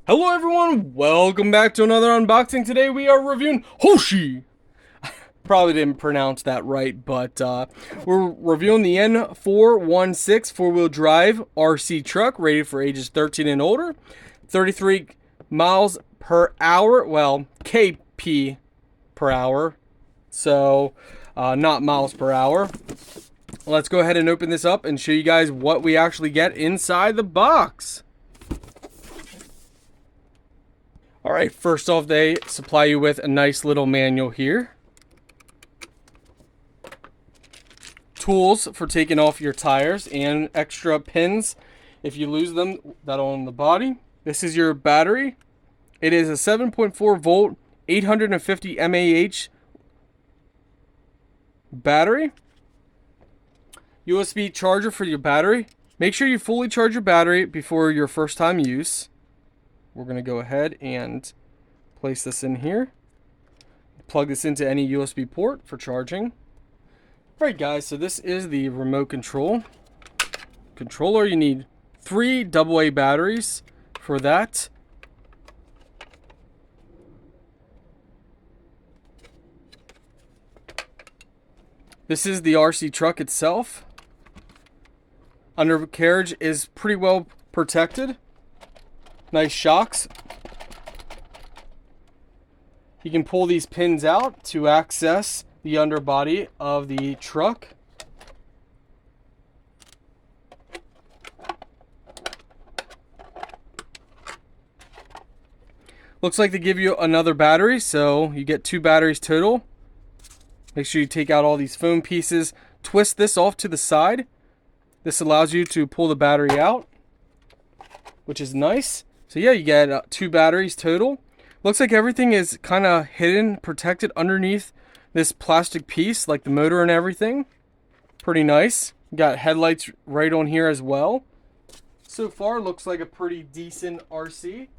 Hello everyone, welcome back to another unboxing. Today we are reviewing Hoshi. Probably didn't pronounce that right, but we're reviewing the N416 four-wheel drive RC truck rated for ages 13 and older. 33 miles per hour, well, kp per hour, so not miles per hour. Let's go ahead and open this up and show you guys what we actually get inside the box. Alright, first off, they supply you with a nice little manual here. Tools for taking off your tires and extra pins if you lose them that on the body. This is your battery. It is a 7.4 volt, 850 mAh battery. USB charger for your battery. Make sure you fully charge your battery before your first time use. We're going to go ahead and place this in here. Plug this into any USB port for charging. Alright guys, so this is the remote controller. You need 3 AA batteries for that. This is the RC truck itself. Undercarriage is pretty well protected. Nice shocks. You can pull these pins out to access the underbody of the truck. Looks like they give you another battery, so you get 2 batteries total. Make sure you take out all these foam pieces. Twist this off to the side. This allows you to pull the battery out, which is nice. So yeah, you get 2 batteries total. Looks like everything is kind of hidden, protected underneath this plastic piece, like the motor and everything. Pretty nice. You got headlights right on here as well. So far, looks like a pretty decent RC.